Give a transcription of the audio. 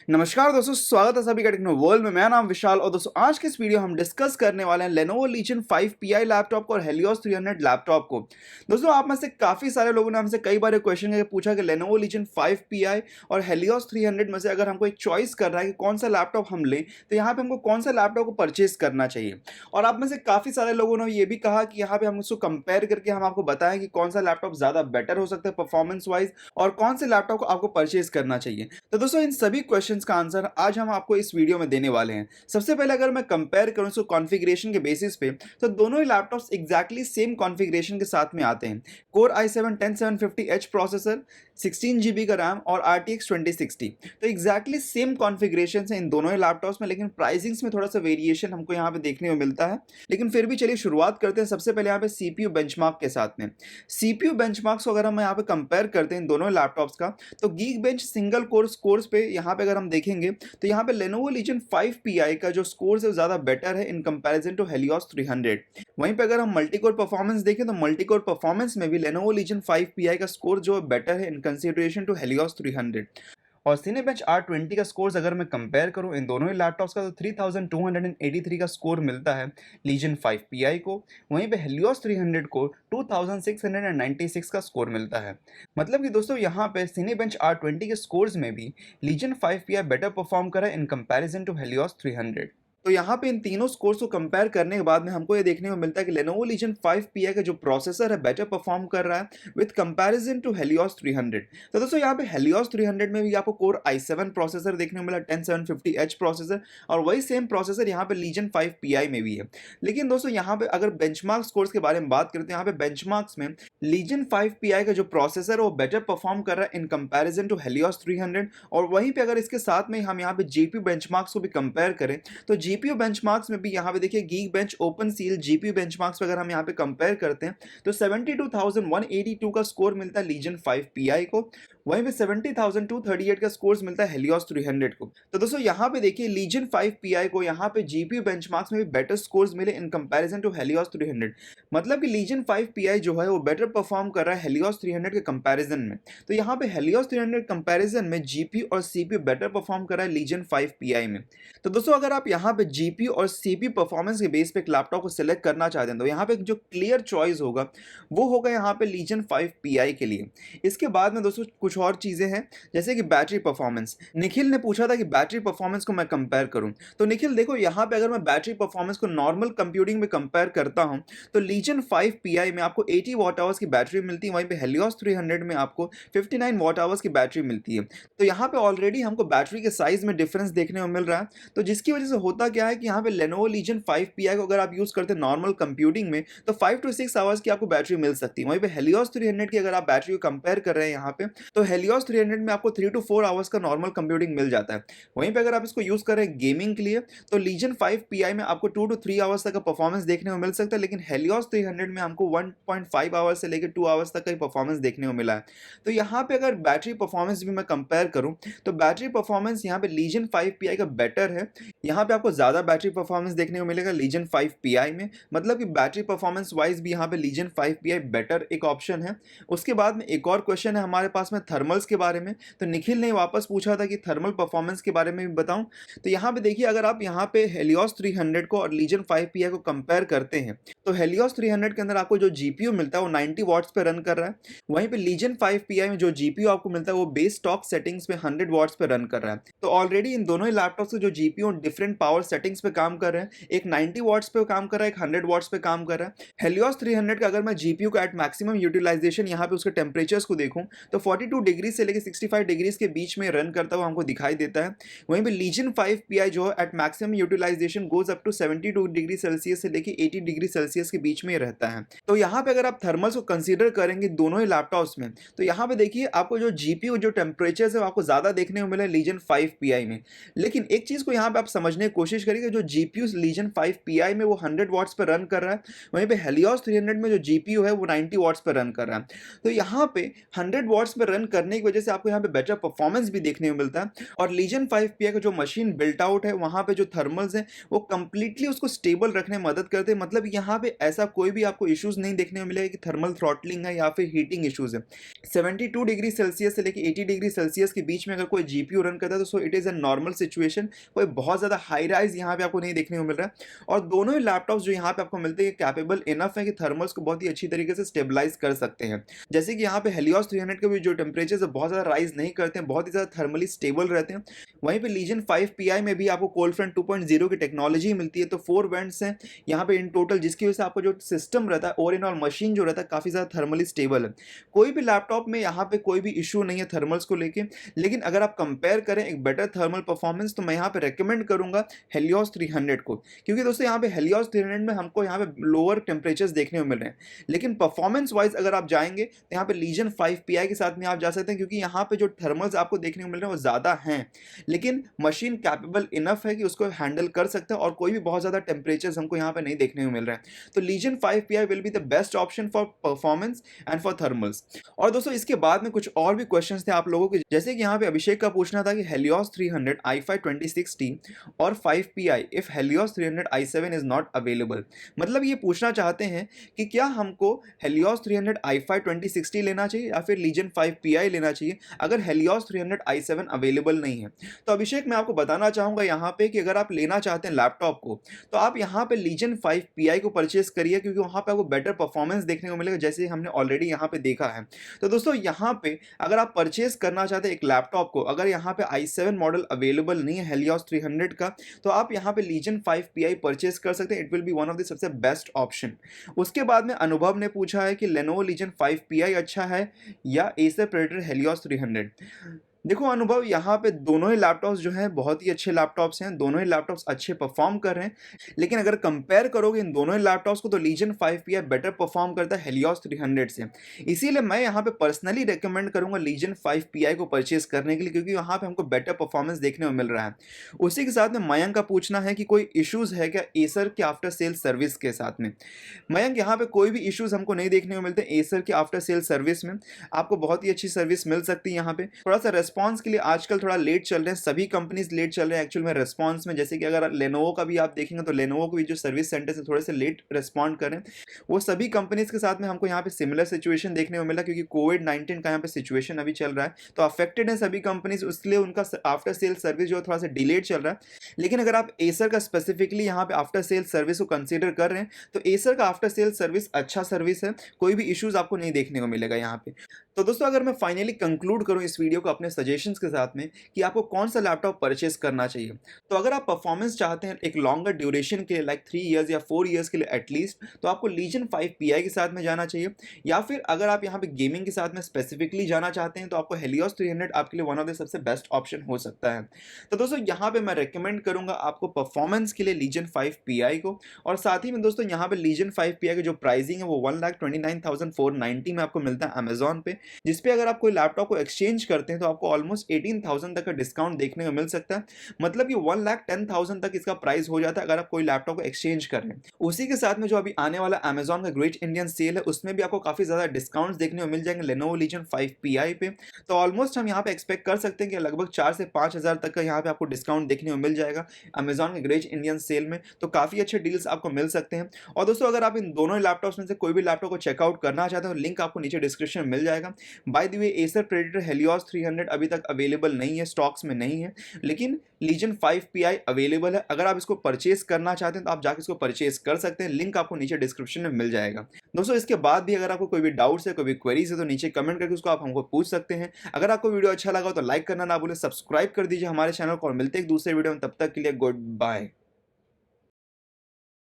नमस्कार दोस्तों, स्वागत है सभी का टेक्नो वर्ल्ड में। मेरा नाम विशाल और दोस्तों आज के इस वीडियो हम डिस्कस करने वाले हैं Lenovo Legion 5 Pi लैपटॉप को और Helios 300 लैपटॉप को। दोस्तों आप में से काफ़ी सारे लोगों ने हमसे कई बार क्वेश्चन करके पूछा कि Lenovo Legion 5 Pi और Helios 300 में से अगर हमको एक चॉइस कर रहा है कि कौन सा लैपटॉप हम लें, तो यहाँ पे हमको कौन सा लैपटॉप को परचेज करना चाहिए। और आप में से काफ़ी सारे लोगों ने ये भी कहा कि यहाँ पे हम उसको कंपेयर करके हम आपको बताएं कि कौन सा लैपटॉप ज़्यादा बेटर हो सकता है परफॉर्मेंस वाइज और कौन से लैपटॉप को आपको परचेज करना चाहिए। तो दोस्तों इन सभी क्वेश्चंस का आंसर आज हम आपको इस वीडियो में देने वाले हैं। सबसे पहले अगर मैं कंपेयर करूं इसको कॉन्फ़िगरेशन के बेसिस पे, तो दोनों ही लैपटॉप्स एग्जैक्टली सेम कॉन्फ़िगरेशन के साथ में आते हैं। Core i7 10750H processor, 16 GB का रैम और RTX 2060। तो एग्जैक्टली सेम कॉन्फ़िगरेशन है इन दोनों ही लैपटॉप्स में, लेकिन प्राइसिंग्स में थोड़ा सा वेरिएशन हमको यहाँ पे देखने को मिलता है। लेकिन फिर भी चलिए शुरुआत करते हैं सबसे पहले यहाँ पे CPU बेंचमार्क के साथ में। CPU बेंचमार्क्स को अगर हम यहाँ पे कंपेयर करते हैं इन दोनों लैपटॉप्स का, तो Geekbench सिंगल कोर स्कोर्स पे यहाँ पे अगर हम देखेंगे तो यहाँ पे Lenovo Legion 5 Pi का जो स्कोर्स है वो ज़्यादा बेटर है इन कंपैरिजन टू Helios 300। वहीं पे अगर हम मल्टी कोर परफॉर्मेंस देखें तो मल्टी कोर परफॉर्मेंस में भी Lenovo Legion 5 Pi का स्कोर जो बेटर है इन कंसिडरेशन टू Helios 300। और Cinebench R20 का स्कोर्स अगर मैं कंपेयर करूं इन दोनों ही लैपटॉप्स का, तो 3283 का स्कोर मिलता है Legion 5 Pi को। वहीं पे Helios 300 को 2696 का स्कोर मिलता है। मतलब कि दोस्तों यहाँ पे Cinebench R20 के स्कोर्स में भी Legion 5 Pi बेटर परफॉर्म करा इन कंपैरिजन टू Helios 300। तो यहाँ पे इन तीनों स्कोर्स को कंपेयर करने के बाद में हमको ये देखने को मिलता है कि Lenovo Legion 5 Pi का जो प्रोसेसर है बेटर परफॉर्म कर रहा है विद कंपैरिजन टू Helios 300। तो दोस्तों यहाँ पे Helios 300 में भी आपको कोर i7 प्रोसेसर देखने को मिला, 10750H प्रोसेसर, और वही सेम प्रोसेसर यहाँ पे Legion 5 Pi में भी है। लेकिन दोस्तों यहाँ पे अगर बेंचमार्क स्कोर्स के बारे में बात करते हैं, यहाँ पे बेंचमार्क्स में Legion 5 Pi का जो प्रोसेसर है वो बेटर परफॉर्म कर रहा है इन कंपैरिजन टू Helios 300। और वहीं पे अगर इसके साथ में हम यहाँ पे GPU बेंचमार्क्स को भी कंपेयर करें, तो GPU बेंचमार्क्स में भी यहाँ पे देखिए Geekbench OpenSeal GPU बेंचमार्क्स पे अगर हम यहाँ पे कंपेयर करते हैं तो 72,182 का स्कोर मिलता है Legion 5 Pi को। वहीं पे 70,238 का स्कोर्स मिलता है Helios 300 को। तो दोस्तों यहाँ पे देखिए Legion 5 Pi को यहाँ पे GPU बेंचमार्क्स में भी बेटर स्कोर्स मिले इन कंपैरिजन टू Helios 300। मतलब कि Legion 5 Pi जो है वो बेटर परफॉर्म कर रहा है Helios 300 के कंपैरिजन में। तो यहाँ पे Helios 300 कंपैरिजन में GPU और CPU बेटर परफॉर्म कर रहा है Legion 5 Pi में। तो दोस्तों अगर आप यहाँ पे GPU और CPU परफॉर्मेंस के बेस पे एक लैपटॉप को सिलेक्ट करना चाहते हैं, तो यहाँ पे जो क्लियर चॉइस होगा वो होगा यहाँ पे Legion 5 Pi के लिए। इसके बाद में दोस्तों कुछ और चीज़ें हैं, जैसे कि बैटरी परफॉर्मेंस। निखिल ने पूछा था कि बैटरी परफॉर्मेंस को मैं कंपेयर करूं, तो निखिल देखो यहाँ पे अगर मैं बैटरी परफॉर्मेंस को नॉर्मल कंप्यूटिंग में कंपेयर करता हूं, तो Legion 5 Pi में आपको 80 वॉट आवर्स की बैटरी मिलती है, वहीं पे Helios 300 में आपको 59 वॉट आवर्स की बैटरी मिलती है। तो यहाँ पे ऑलरेडी हमको बैटरी के साइज में डिफरेंस देखने को मिल रहा है। तो जिसकी वजह से होता क्या है कि यहाँ पे Lenovo Legion 5 Pi को अगर आप यूज़ करते हैं नॉर्मल कंप्यूटिंग में, तो 5 to 6 आवर्स की आपको बैटरी मिल सकती है। वहीं पे Helios 300 की अगर आप बैटरी को कंपेयर कर रहे हैं यहाँ पे, तो Helios 300 में आपको 3 to 4 आवर्स का नॉर्मल कंप्यूटिंग मिल जाता है। वहीं पे अगर आप इसको यूज़ कर रहे हैं गेमिंग के लिए, तो Legion 5 Pi में आपको 2 to 3 आवर्स तक का परफॉर्मेंस देखने को मिल सकता है, लेकिन Helios 300 में हमको 1.5 आवर्स से लेकर 2 आवर्स तक का परफॉर्मेंस देखने को मिला है। तो यहाँ पे अगर बैटरी परफॉर्मेंस भी मैं कंपेयर करूँ, तो बैटरी परफॉर्मेंस यहाँ पे Legion 5 Pi का बेटर है। यहाँ पे आपको ज़्यादा बैटरी परफॉर्मेंस देखने को मिलेगा Legion 5 Pi में। मतलब कि बैटरी परफॉर्मेंस वाइज भी यहाँ पे Legion 5 Pi बेटर एक ऑप्शन है। उसके बाद में एक और क्वेश्चन है हमारे पास में थर्मल्स के बारे में। तो निखिल ने वापस पूछा था कि थर्मल परफॉर्मेंस के बारे में भी बताऊं। तो यहाँ पे देखिए अगर आप यहाँ पे Helios 300 को और Legion 5 Pi को कंपेयर करते हैं, तो Helios 300 के अंदर आपको जो GPU मिलता है वो 90 वॉट्स पे रन कर रहा है। वहीं पे Legion 5 Pi में जो GPU आपको मिलता है वो बेस स्टॉक सेटिंग्स पे 100 वॉट्स पे रन कर रहा है। तो ऑलरेडी इन दोनों ही लैपटॉप्स के जो GPU डिफरेंट पावर सेटिंग्स पे काम कर रहे हैं, एक 90 वॉट्स पे काम कर रहा है, एक 100 वॉट्स पे काम कर रहा है। Helios 300 का अगर मैं GPU का एट मैक्सिमम यूटिलाइजेशन यहाँ पे उसके टेम्परेचर्स को देखूँ, तो 42 डिग्री से लेकर 65 डिग्रीज के बीच में रन करता हुआ हमको दिखाई देता है। वहीं पे Legion 5 Pi जो है at maximum utilization goes up to 72 degree Celsius से लेकर 80 डिग्री सेल्सियस के बीच में रहता है। तो यहाँ पे अगर आप थर्मल्स को कंसीडर करेंगे दोनों ही लैपटॉप्स में, तो यहाँ पे देखिए आपको जो GPU जो टेम्परेचर है आपको ज़्यादा देखने को मिला Legion 5 Pi में। लेकिन एक चीज़ को यहाँ पे आप समझने की कोशिश करिए, जो GPU Legion 5 Pi में वो 100 वॉट्स पर रन कर रहा है, वहीं पे Helios 300 में जो GPU है वो 90 वॉट्स पर रन कर रहा है। तो यहाँ पे 100 वॉट्स पर रन करने की वजह से आपको यहाँ पे बेटर परफॉर्मेंस भी देखने को मिलता है। और लीजन 5 PI का जो मशीन बिल्ट आउट है वहाँ पे जो थर्मल्स हैं वो कंप्लीटली उसको स्टेबल रखने में मदद करते हैं। मतलब यहाँ पे ऐसा कोई भी आपको इश्यूज नहीं देखने को मिलेगा कि थर्मल थ्रॉटलिंग है या फिर हीटिंग इश्यूज है। 72 डिग्री सेल्सियस से लेकर 80 डिग्री सेल्सियस के बीच में अगर कोई जीपीयू रन करता है तो so it is a normal situation. कोई बहुत ज़्यादा हाई राइज यहाँ पे आपको नहीं देखने को मिल रहा है। और दोनों ही लैपटॉप्स जो यहाँ पे आपको मिलते हैं कैपेबल इनफ है कि थर्मल्स को बहुत ही अच्छी तरीके से स्टेबलाइज कर सकते हैं। जैसे कि यहाँ पे हेलियोस 300 के भी जो टेम्परेचर है बहुत ज़्यादा राइज नहीं करते हैं, बहुत ही ज़्यादा थर्मली स्टेबल रहते हैं। वहीं पे लीजन 5 PI में भी आपको कोल्ड फ्रंट 2.0 की टेक्नोलॉजी मिलती है। तो 4 वेंट्स हैं यहाँ पे इन टोटल, जिसकी वजह से आपको जो सिस्टम रहता है और इन ऑल मशीन जो रहता है काफ़ी ज़्यादा थर्मली स्टेबल है। कोई भी लैपटॉप में यहाँ पे कोई भी इशू नहीं है थर्मल्स को लेके। लेकिन अगर आप कंपेयर करें एक बेटर थर्मल परफॉर्मेंस तो मैं यहाँ पे रेकमेंड करूंगा हेलियोस 300 को, क्योंकि दोस्तों यहाँ पे हेलियोस 300 में हमको यहाँ पे लोअर टेम्परेचर्स देखने को मिल रहे हैं। लेकिन परफॉर्मेंस वाइज अगर आप जाएंगे तो यहाँ पे लीजन 5 PI के साथ में आप जा सकते हैं, क्योंकि यहाँ पे जो थर्मल्स आपको देखने को मिल रहे हैं वो ज़्यादा हैं, लेकिन मशीन कैपेबल इनफ है कि उसको हैंडल कर सकते हैं और कोई भी बहुत ज़्यादा टेम्परेचर्स हमको यहाँ पे नहीं देखने को मिल रहे हैं। तो Legion 5 PI will be the best option for performance and for thermals. और दोस्तों इसके बाद में कुछ और भी क्वेश्चंस थे आप लोगों के, जैसे कि यहाँ पे अभिषेक का पूछना था कि हेलियोस 300 i5 2060 और 5 PI if Helios 300 i7 is not available. मतलब ये पूछना चाहते हैं कि क्या हमको हेलियोस 300 i5 2060 लेना चाहिए या फिर लीजन 5 PI लेना चाहिए अगर हेलियोस 300 i7 अवेलेबल नहीं है। तो अभिषेक मैं आपको बताना चाहूँगा यहाँ पे कि अगर आप लेना चाहते हैं लैपटॉप को तो आप यहाँ पे लीजन 5 PI को परचेस करिए, क्योंकि वहाँ पे आपको बेटर परफॉर्मेंस देखने को मिलेगा, जैसे हमने ऑलरेडी यहाँ पे देखा है। तो दोस्तों यहाँ पे अगर आप परचेस करना चाहते हैं एक लैपटॉप को, अगर यहाँ पे i7 मॉडल अवेलेबल नहीं है हेलियोस 300 का, तो आप यहाँ पे लीजन 5 PI परचेस कर सकते हैं। It will be one of the सबसे बेस्ट ऑप्शन। उसके बाद में अनुभव ने पूछा है कि लेनोवो लीजन 5 PI अच्छा है या एसर प्रेडेटर हेलियोस 300। देखो अनुभव, यहाँ पे दोनों ही लैपटॉप्स जो हैं बहुत ही अच्छे लैपटॉप्स हैं, दोनों ही लैपटॉप्स अच्छे परफॉर्म कर रहे हैं। लेकिन अगर कंपेयर करोगे इन दोनों ही लैपटॉप्स को तो लीजन 5 PI बेटर परफॉर्म करता है हेलियोस 300 से। इसीलिए मैं यहाँ पे पर्सनली रेकमेंड करूँगा लीजन 5 PI को परचेज करने के लिए, क्योंकि यहाँ पे हमको बेटर परफॉर्मेंस देखने को मिल रहा है। उसी के साथ में मयंक का पूछना है कि कोई इशूज़ है क्या एसर के आफ्टर सेल सर्विस के साथ में। मयंक, यहाँ पे कोई भी इश्यूज़ हमको नहीं देखने को मिलते एसर के आफ्टर सेल सर्विस में। आपको बहुत ही अच्छी सर्विस मिल सकती है। यहाँ पे थोड़ा सा रेस्पॉन्स के लिए आजकल थोड़ा लेट चल रहे हैं, सभी कंपनीज लेट चल रहे हैं एक्चुअल में रेस्पॉन्स में। जैसे कि अगर लेनोवो का भी आप देखेंगे तो लेनोवो को भी जो सर्विस सेंटर से थोड़े से लेट रेस्पॉन्ड कर रहे हैं, वो सभी कंपनीज के साथ में हमको यहाँ पे सिमिलर सिचुएशन देखने को मिला, क्योंकि कोविड-19 का यहाँ पे सिचुएशन अभी चल रहा है तो अफेक्टेड है सभी कंपनीज, इसलिए उनका आफ्टर सेल सर्विस जो थोड़ा सा डिलेड चल रहा है। लेकिन अगर आप एसर का स्पेसिफिकली यहाँ पे आफ्टर सेल सर्विस को कंसिडर कर रहे हैं तो एसर का आफ्टर सेल सर्विस अच्छा सर्विस है, कोई भी इश्यूज आपको नहीं देखने को मिलेगा यहाँ पे। तो दोस्तों अगर मैं फाइनली कंक्लूड करूँ इस वीडियो को अपने सजेशंस के साथ में कि आपको कौन सा लैपटॉप परचेस करना चाहिए, तो अगर आप परफॉर्मेंस चाहते हैं एक लॉन्गर ड्यूरेशन के लिए लाइक 3 इयर्स या 4 इयर्स के लिए एटलीस्ट, तो आपको लीजन 5 PI के साथ में जाना चाहिए। या फिर अगर आप यहाँ पे गेमिंग के साथ में स्पेसिफिकली जाना चाहते हैं तो आपको हेलियोस 300 आपके लिए वन ऑफ द सबसे बेस्ट ऑप्शन हो सकता है। तो दोस्तों यहाँ पे मैं रिकमेंड करूँगा आपको परफॉर्मेंस के लिए लीजन 5 PI को। और साथ ही में दोस्तों यहाँ पे लीजन 5 PI की जो प्राइसिंग है वो 1,29,490 में आपको मिलता है अमेजॉन पे, जिसपे अगर आप कोई लैपटॉप को एक्सचेंज करते हैं तो आपको ऑलमोस्ट 18,000 तक का डिस्काउंट देखने को मिल सकता है। मतलब कि 1,10,000 तक इसका प्राइस हो जाता है अगर आप कोई लैपटॉप को एक्सचेंज कर रहे हैं। उसी के साथ में जो अभी आने वाला अमेजॉन का ग्रेट इंडियन सेल है उसमें भी आपको काफी ज्यादा डिस्काउंट्स देखने को मिल जाएंगे लेनोवो लीजन 5 PI पे। तो ऑलमोस्ट हम यहाँ पे एक्सपेक्ट कर सकते हैं कि लगभग 4 से 5,000 तक का यहाँ पे आपको डिस्काउंट देखने को मिल जाएगा अमेजॉन के ग्रेट इंडियन सेल में। तो काफी अच्छे डील्स आपको मिल सकते हैं। और दोस्तों अगर आप इन दोनों लैपटॉप्स में से कोई भी लैपटॉप को चेकआउट करना चाहते हैं तो लिंक आपको नीचे डिस्क्रिप्शन में मिल जाएगा। By the way Acer predator Helios 300 अभी तक अवेलेबल नहीं है, स्टॉक्स में नहीं है, लेकिन लीजन 5 PI अवेलेबल है। अगर आप इसको परचेस करना चाहते हैं तो आप जाकर इसको परचेस कर सकते हैं, लिंक आपको नीचे डिस्क्रिप्शन में मिल जाएगा। दोस्तों इसके बाद भी अगर आपको कोई भी डाउट्स है, कोई भी क्वेरीज है तो नीचे कमेंट करके उसको आप हमको पूछ सकते हैं। अगर आपको वीडियो अच्छा लगा तो लाइक करना ना भूलें, सब्सक्राइब कर दीजिए हमारे चैनल को और मिलते हैं एक दूसरे वीडियो में। तब तक के लिए गुड बाय।